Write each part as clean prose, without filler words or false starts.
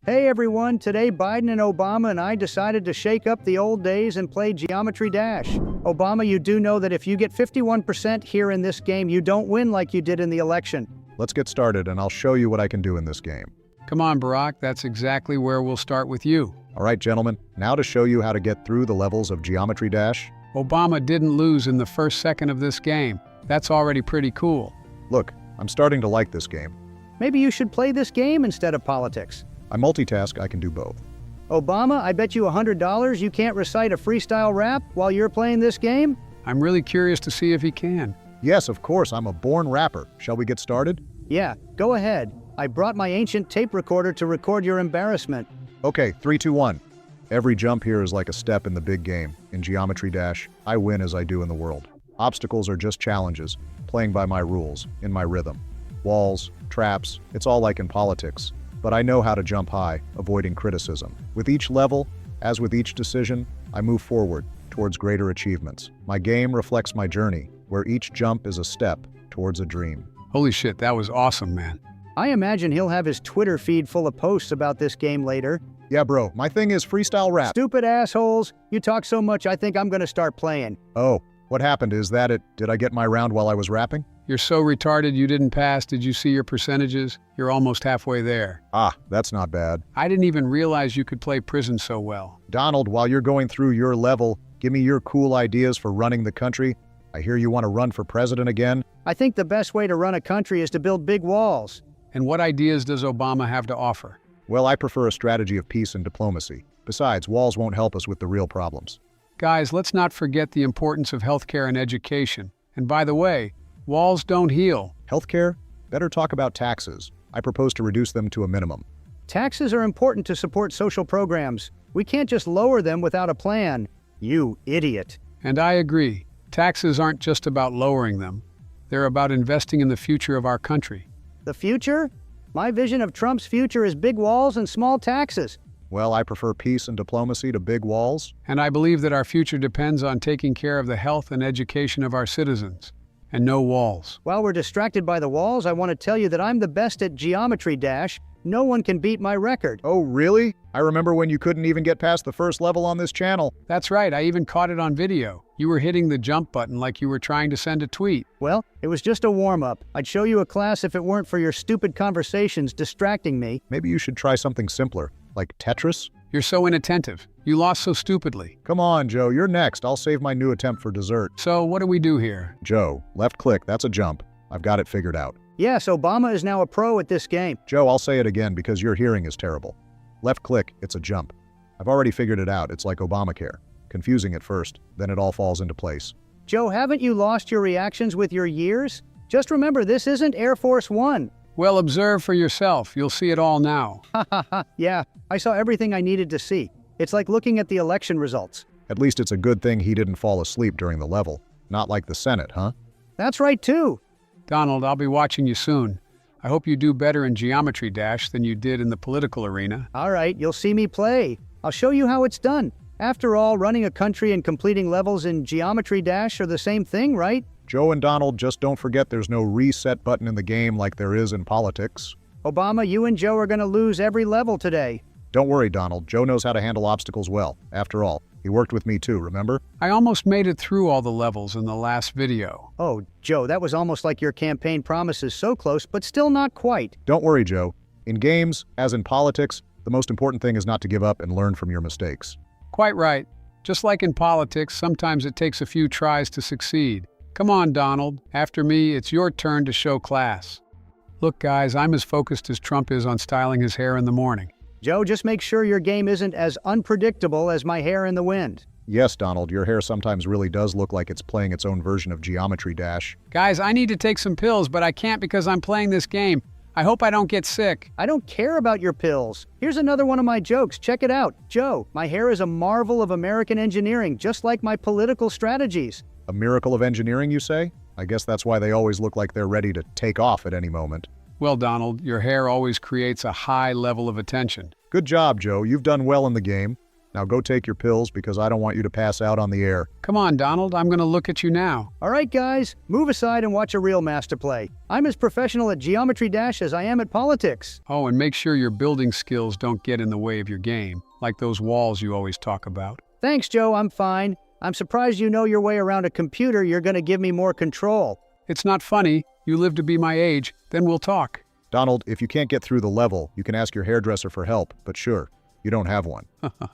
Hey everyone, today Biden and Obama and I decided to shake up the old days and play Geometry Dash. Obama, you do know that if you get 51% here in this game, you don't win like you did in the election. Let's get started and I'll show you what I can do in this game. Come on, Barack, that's exactly where we'll start with you. All right, gentlemen, now to show you how to get through the levels of Geometry Dash. Obama didn't lose in the first second of this game. That's already pretty cool. Look, I'm starting to like this game. Maybe you should play this game instead of politics. I multitask, I can do both. Obama, I bet you $100 you can't recite a freestyle rap while you're playing this game? I'm really curious to see if he can. Yes, of course, I'm a born rapper. Shall we get started? Yeah, go ahead. I brought my ancient tape recorder to record your embarrassment. Okay, 3, 2, 1. Every jump here is like a step in the big game. In Geometry Dash, I win as I do in the world. Obstacles are just challenges, playing by my rules, in my rhythm. Walls, traps, it's all like in politics. But I know how to jump high, avoiding criticism. With each level, as with each decision, I move forward towards greater achievements. My game reflects my journey, where each jump is a step towards a dream. Holy shit, that was awesome, man. I imagine he'll have his Twitter feed full of posts about this game later. Yeah, bro, my thing is freestyle rap. Stupid assholes, you talk so much I think I'm gonna start playing. Oh, what happened? Is that it? Did I get my round while I was rapping? You're so retarded you didn't pass. Did you see your percentages? You're almost halfway there. Ah, that's not bad. I didn't even realize you could play prison so well. Donald, while you're going through your level, give me your cool ideas for running the country. I hear you want to run for president again. I think the best way to run a country is to build big walls. And what ideas does Obama have to offer? Well, I prefer a strategy of peace and diplomacy. Besides, walls won't help us with the real problems. Guys, let's not forget the importance of healthcare and education. And by the way, walls don't heal. Healthcare? Better talk about taxes. I propose to reduce them to a minimum. Taxes are important to support social programs. We can't just lower them without a plan. You idiot. And I agree. Taxes aren't just about lowering them. They're about investing in the future of our country. The future? My vision of Trump's future is big walls and small taxes. Well, I prefer peace and diplomacy to big walls. And I believe that our future depends on taking care of the health and education of our citizens. And no walls. While we're distracted by the walls, I want to tell you that I'm the best at Geometry Dash. No one can beat my record. Oh, really? I remember when you couldn't even get past the first level on this channel. That's right, I even caught it on video. You were hitting the jump button like you were trying to send a tweet. Well, it was just a warm-up. I'd show you a class if it weren't for your stupid conversations distracting me. Maybe you should try something simpler, like Tetris? You're so inattentive. You lost so stupidly. Come on, Joe, you're next. I'll save my new attempt for dessert. So what do we do here? Joe, left click, that's a jump. I've got it figured out. Yes, Obama is now a pro at this game. Joe, I'll say it again because your hearing is terrible. Left click, it's a jump. I've already figured it out. It's like Obamacare. Confusing at first, then it all falls into place. Joe, haven't you lost your reactions with your years? Just remember, this isn't Air Force One. Well, observe for yourself. You'll see it all now. Ha ha ha. Yeah, I saw everything I needed to see. It's like looking at the election results. At least it's a good thing he didn't fall asleep during the level. Not like the Senate, huh? That's right, too. Donald, I'll be watching you soon. I hope you do better in Geometry Dash than you did in the political arena. All right, you'll see me play. I'll show you how it's done. After all, running a country and completing levels in Geometry Dash are the same thing, right? Joe and Donald, just don't forget there's no reset button in the game like there is in politics. Obama, you and Joe are going to lose every level today. Don't worry, Donald. Joe knows how to handle obstacles well. After all, he worked with me too, remember? I almost made it through all the levels in the last video. Oh, Joe, that was almost like your campaign promises, so close, but still not quite. Don't worry, Joe. In games, as in politics, the most important thing is not to give up and learn from your mistakes. Quite right. Just like in politics, sometimes it takes a few tries to succeed. Come on, Donald. After me, it's your turn to show class. Look, guys, I'm as focused as Trump is on styling his hair in the morning. Joe, just make sure your game isn't as unpredictable as my hair in the wind. Yes, Donald, your hair sometimes really does look like it's playing its own version of Geometry Dash. Guys, I need to take some pills, but I can't because I'm playing this game. I hope I don't get sick. I don't care about your pills. Here's another one of my jokes. Check it out. Joe, my hair is a marvel of American engineering, just like my political strategies. A miracle of engineering, you say? I guess that's why they always look like they're ready to take off at any moment. Well, Donald, your hair always creates a high level of attention. Good job, Joe. You've done well in the game. Now go take your pills because I don't want you to pass out on the air. Come on, Donald, I'm going to look at you now. All right, guys, move aside and watch a real master play. I'm as professional at Geometry Dash as I am at politics. Oh, and make sure your building skills don't get in the way of your game, like those walls you always talk about. Thanks, Joe, I'm fine. I'm surprised you know your way around a computer. You're going to give me more control. It's not funny. You live to be my age, then we'll talk. Donald, if you can't get through the level, you can ask your hairdresser for help, but sure, you don't have one.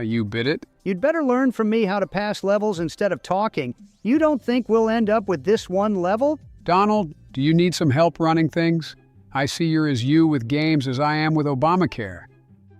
You bit it? You'd better learn from me how to pass levels instead of talking. You don't think we'll end up with this one level? Donald, do you need some help running things? I see you're as you with games as I am with Obamacare.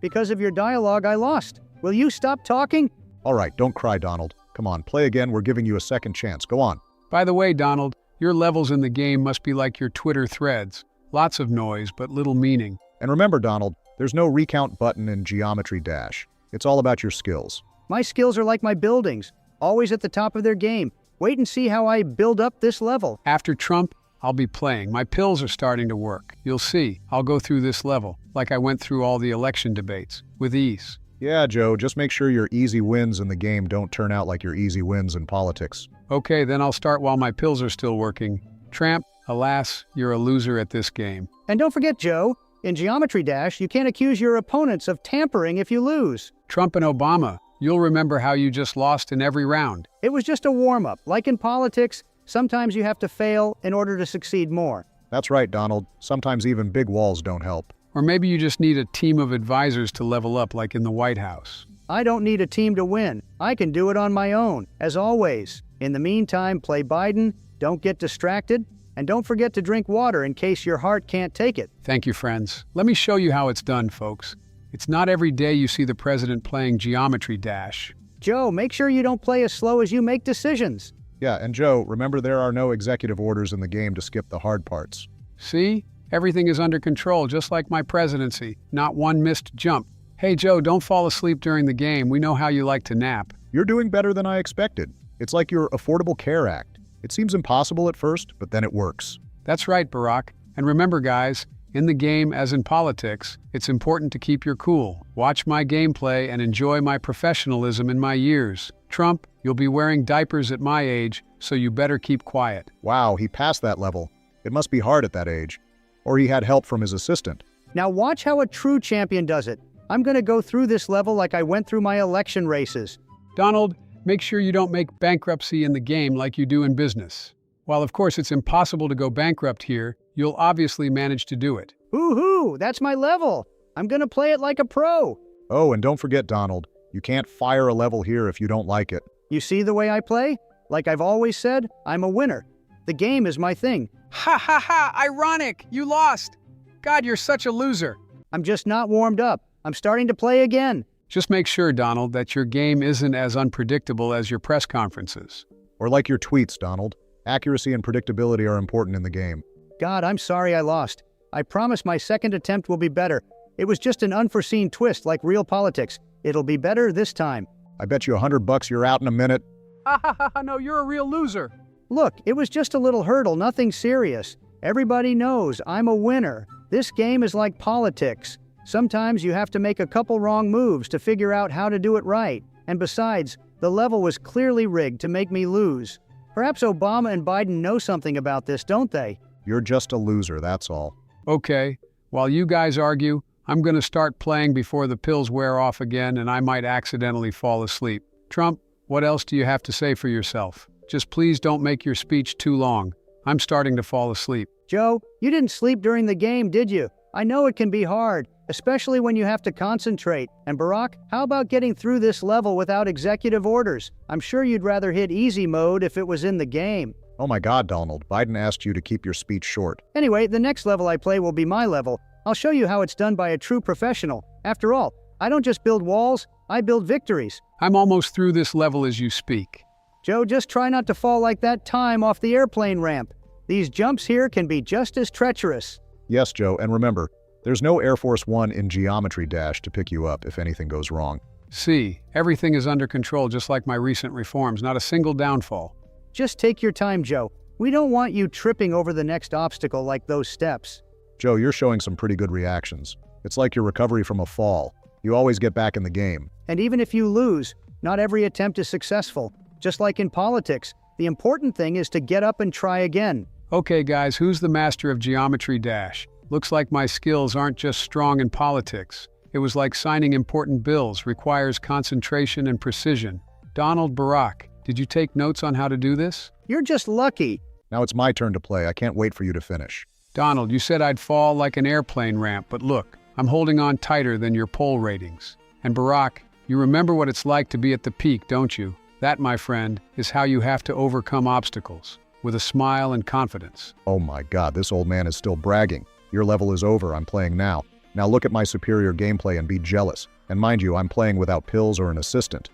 Because of your dialogue, I lost. Will you stop talking? All right, don't cry, Donald. Come on, play again. We're giving you a second chance. Go on. By the way, Donald, your levels in the game must be like your Twitter threads. Lots of noise, but little meaning. And remember, Donald, there's no recount button in Geometry Dash. It's all about your skills. My skills are like my buildings, always at the top of their game. Wait and see how I build up this level. After Trump, I'll be playing. My pills are starting to work. You'll see, I'll go through this level, like I went through all the election debates, with ease. Yeah, Joe, just make sure your easy wins in the game don't turn out like your easy wins in politics. Okay, then I'll start while my pills are still working. Tramp, alas, you're a loser at this game. And don't forget, Joe, in Geometry Dash, you can't accuse your opponents of tampering if you lose. Trump and Obama, you'll remember how you just lost in every round. It was just a warm-up. Like in politics, sometimes you have to fail in order to succeed more. That's right, Donald. Sometimes even big walls don't help. Or maybe you just need a team of advisors to level up like in the White House. I don't need a team to win. I can do it on my own, as always. In the meantime, play Biden, don't get distracted, and don't forget to drink water in case your heart can't take it. Thank you, friends. Let me show you how it's done, folks. It's not every day you see the president playing Geometry Dash. Joe, make sure you don't play as slow as you make decisions. Yeah, and Joe, remember there are no executive orders in the game to skip the hard parts. See? Everything is under control, just like my presidency. Not one missed jump. Hey, Joe, don't fall asleep during the game. We know how you like to nap. You're doing better than I expected. It's like your Affordable Care Act. It seems impossible at first, but then it works. That's right, Barack. And remember, guys, in the game, as in politics, it's important to keep your cool. Watch my gameplay and enjoy my professionalism in my years. Trump, you'll be wearing diapers at my age, so you better keep quiet. Wow, he passed that level. It must be hard at that age. Or he had help from his assistant. Now watch how a true champion does it. I'm going to go through this level like I went through my election races. Donald, make sure you don't make bankruptcy in the game like you do in business. While of course it's impossible to go bankrupt here, you'll obviously manage to do it. Woohoo! That's my level. I'm going to play it like a pro. Oh, and don't forget, Donald, you can't fire a level here if you don't like it. You see the way I play? Like I've always said, I'm a winner. The game is my thing. Ha ha ha! Ironic! You lost! God, you're such a loser. I'm just not warmed up. I'm starting to play again. Just make sure, Donald, that your game isn't as unpredictable as your press conferences. Or like your tweets, Donald. Accuracy and predictability are important in the game. God, I'm sorry I lost. I promise my second attempt will be better. It was just an unforeseen twist like real politics. It'll be better this time. I bet you $100 you're out in a minute. Ha ha ha! No, you're a real loser. Look, it was just a little hurdle, nothing serious. Everybody knows I'm a winner. This game is like politics. Sometimes you have to make a couple wrong moves to figure out how to do it right. And besides, the level was clearly rigged to make me lose. Perhaps Obama and Biden know something about this, don't they? You're just a loser, that's all. Okay, while you guys argue, I'm going to start playing before the pills wear off again and I might accidentally fall asleep. Trump, what else do you have to say for yourself? Just please don't make your speech too long. I'm starting to fall asleep. Joe, you didn't sleep during the game, did you? I know it can be hard, especially when you have to concentrate. And Barack, how about getting through this level without executive orders? I'm sure you'd rather hit easy mode if it was in the game. Oh my God, Donald, Biden asked you to keep your speech short. Anyway, the next level I play will be my level. I'll show you how it's done by a true professional. After all, I don't just build walls, I build victories. I'm almost through this level as you speak. Joe, just try not to fall like that time off the airplane ramp. These jumps here can be just as treacherous. Yes, Joe, and remember, there's no Air Force One in Geometry Dash to pick you up if anything goes wrong. See, everything is under control just like my recent reforms, not a single downfall. Just take your time, Joe. We don't want you tripping over the next obstacle like those steps. Joe, you're showing some pretty good reactions. It's like your recovery from a fall. You always get back in the game. And even if you lose, not every attempt is successful. Just like in politics, the important thing is to get up and try again. Okay, guys, who's the master of geometry dash? Looks like my skills aren't just strong in politics. It was like signing important bills, requires concentration and precision. Donald Barack, did you take notes on how to do this? You're just lucky. Now it's my turn to play. I can't wait for you to finish. Donald, you said I'd fall like an airplane ramp, but look, I'm holding on tighter than your poll ratings. And Barack, you remember what it's like to be at the peak, don't you? That, my friend, is how you have to overcome obstacles, with a smile and confidence. Oh my God, this old man is still bragging. Your level is over, I'm playing now. Now look at my superior gameplay and be jealous. And mind you, I'm playing without pills or an assistant.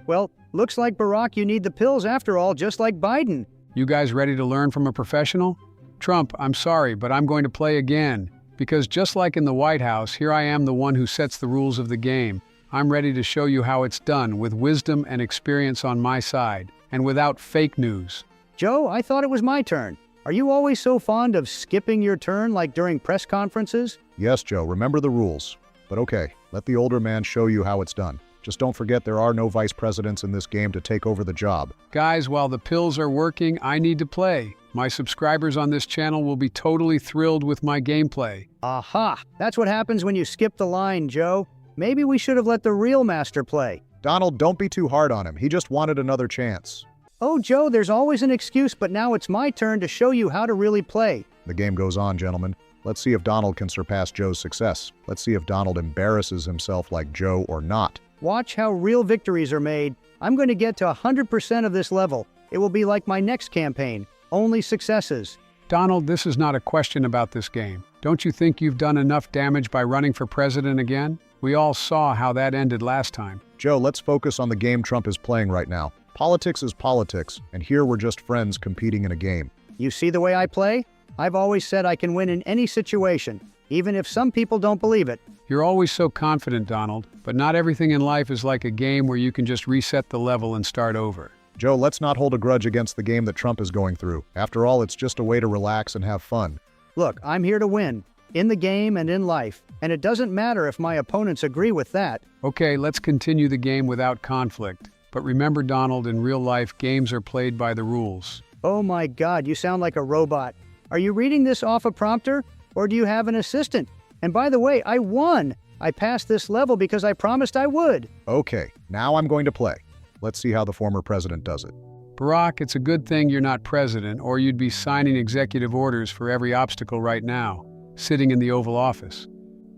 Well, looks like Barack, you need the pills after all, just like Biden. You guys ready to learn from a professional? Trump, I'm sorry, but I'm going to play again. Because just like in the White House, here I am the one who sets the rules of the game. I'm ready to show you how it's done with wisdom and experience on my side, and without fake news. Joe, I thought it was my turn. Are you always so fond of skipping your turn like during press conferences? Yes, Joe, remember the rules. But okay, let the older man show you how it's done. Just don't forget there are no vice presidents in this game to take over the job. Guys, while the pills are working, I need to play. My subscribers on this channel will be totally thrilled with my gameplay. Aha! That's what happens when you skip the line, Joe. Maybe we should have let the real master play. Donald, don't be too hard on him. He just wanted another chance. Oh, Joe, there's always an excuse, but now it's my turn to show you how to really play. The game goes on, gentlemen. Let's see if Donald can surpass Joe's success. Let's see if Donald embarrasses himself like Joe or not. Watch how real victories are made. I'm going to get to 100% of this level. It will be like my next campaign. Only successes. Donald, this is not a question about this game. Don't you think you've done enough damage by running for president again? We all saw how that ended last time. Joe, let's focus on the game Trump is playing right now. Politics is politics, and here we're just friends competing in a game. You see the way I play? I've always said I can win in any situation, even if some people don't believe it. You're always so confident, Donald, but not everything in life is like a game where you can just reset the level and start over. Joe, let's not hold a grudge against the game that Trump is going through. After all, it's just a way to relax and have fun. Look, I'm here to win, in the game and in life, and it doesn't matter if my opponents agree with that. Okay, let's continue the game without conflict. But remember, Donald, in real life, games are played by the rules. Oh my God, you sound like a robot. Are you reading this off a prompter, or do you have an assistant? And by the way, I won! I passed this level because I promised I would. Okay, now I'm going to play. Let's see how the former president does it. Barack, it's a good thing you're not president, or you'd be signing executive orders for every obstacle right now, sitting in the Oval Office.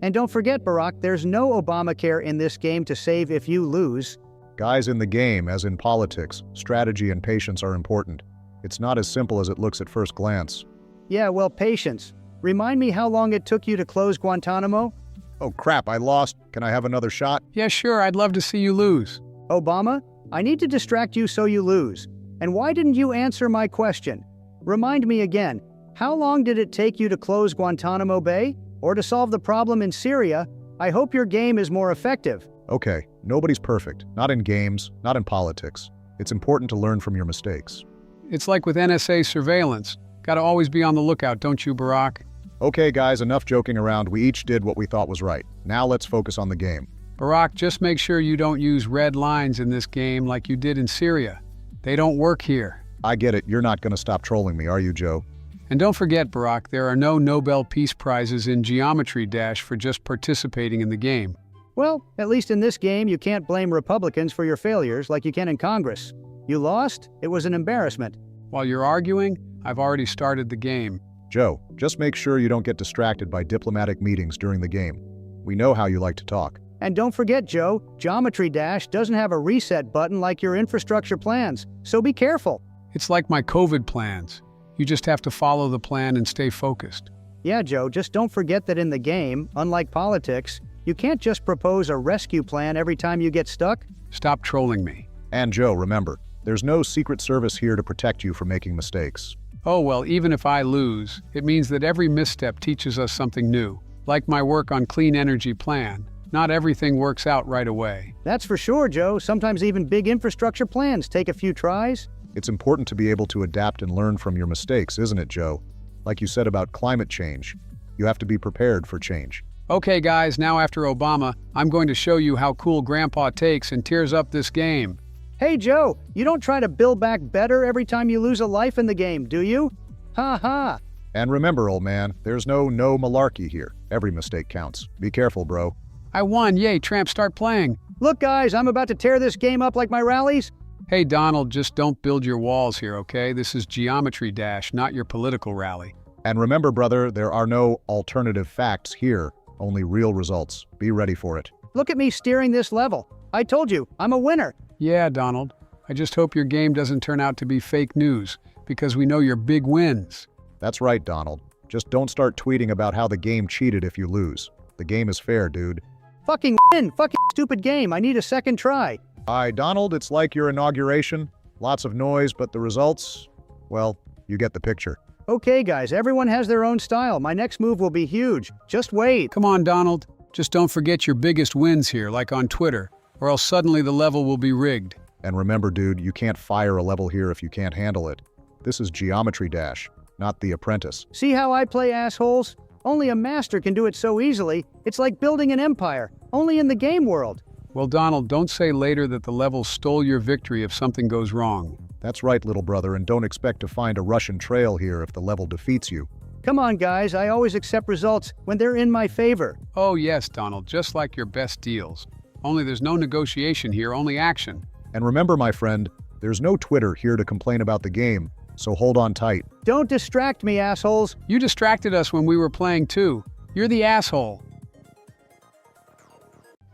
And don't forget, Barack, there's no Obamacare in this game to save if you lose. Guys, in the game, as in politics, strategy and patience are important. It's not as simple as it looks at first glance. Yeah, well, patience. Remind me how long it took you to close Guantanamo? Oh crap, I lost. Can I have another shot? Yeah, sure, I'd love to see you lose. Obama, I need to distract you so you lose. And why didn't you answer my question? Remind me again, how long did it take you to close Guantanamo Bay? Or to solve the problem in Syria? I hope your game is more effective. Okay, nobody's perfect. Not in games, not in politics. It's important to learn from your mistakes. It's like with NSA surveillance. Gotta always be on the lookout, don't you, Barack? Okay guys, enough joking around. We each did what we thought was right. Now let's focus on the game. Barack, just make sure you don't use red lines in this game like you did in Syria. They don't work here. I get it. You're not going to stop trolling me, are you, Joe? And don't forget, Barack, there are no Nobel Peace Prizes in Geometry Dash for just participating in the game. Well, at least in this game, you can't blame Republicans for your failures like you can in Congress. You lost, it was an embarrassment. While you're arguing, I've already started the game. Joe, just make sure you don't get distracted by diplomatic meetings during the game. We know how you like to talk. And don't forget, Joe, Geometry Dash doesn't have a reset button like your infrastructure plans, so be careful. It's like my COVID plans. You just have to follow the plan and stay focused. Yeah, Joe, just don't forget that in the game, unlike politics, you can't just propose a rescue plan every time you get stuck. Stop trolling me. And Joe, remember, there's no Secret Service here to protect you from making mistakes. Oh, well, even if I lose, it means that every misstep teaches us something new. Like my work on Clean Energy Plan. Not everything works out right away. That's for sure, Joe. Sometimes even big infrastructure plans take a few tries. It's important to be able to adapt and learn from your mistakes, isn't it, Joe? Like you said about climate change, you have to be prepared for change. Okay guys, now after Obama, I'm going to show you how cool Grandpa takes and tears up this game. Hey Joe, you don't try to build back better every time you lose a life in the game, do you? Ha ha. And remember, old man, there's no malarkey here. Every mistake counts. Be careful, bro. I won, yay, Tramp, start playing. Look guys, I'm about to tear this game up like my rallies. Hey Donald, just don't build your walls here, okay? This is Geometry Dash, not your political rally. And remember, brother, there are no alternative facts here, only real results. Be ready for it. Look at me steering this level. I told you, I'm a winner. Yeah, Donald. I just hope your game doesn't turn out to be fake news, because we know your big wins. That's right, Donald. Just don't start tweeting about how the game cheated if you lose. The game is fair, dude. Fucking win, fucking stupid game. I need a second try. Hi, Donald, it's like your inauguration. Lots of noise, but the results, well, you get the picture. Okay guys, everyone has their own style. My next move will be huge. Just wait. Come on, Donald. Just don't forget your biggest wins here, like on Twitter, or else suddenly the level will be rigged. And remember, dude, you can't fire a level here if you can't handle it. This is Geometry Dash, not The Apprentice. See how I play, assholes? Only a master can do it so easily. It's like building an empire, only in the game world. Well, Donald, don't say later that the level stole your victory if something goes wrong. That's right, little brother, and don't expect to find a Russian trail here if the level defeats you. Come on guys, I always accept results when they're in my favor. Oh yes, Donald, just like your best deals. Only there's no negotiation here, only action. And remember, my friend, there's no Twitter here to complain about the game, so hold on tight. Don't distract me, assholes. You distracted us when we were playing too. You're the asshole.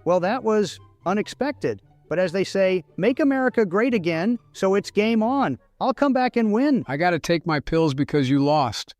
Well, that was unexpected. But as they say, make America great again, so it's game on. I'll come back and win. I gotta take my pills because you lost.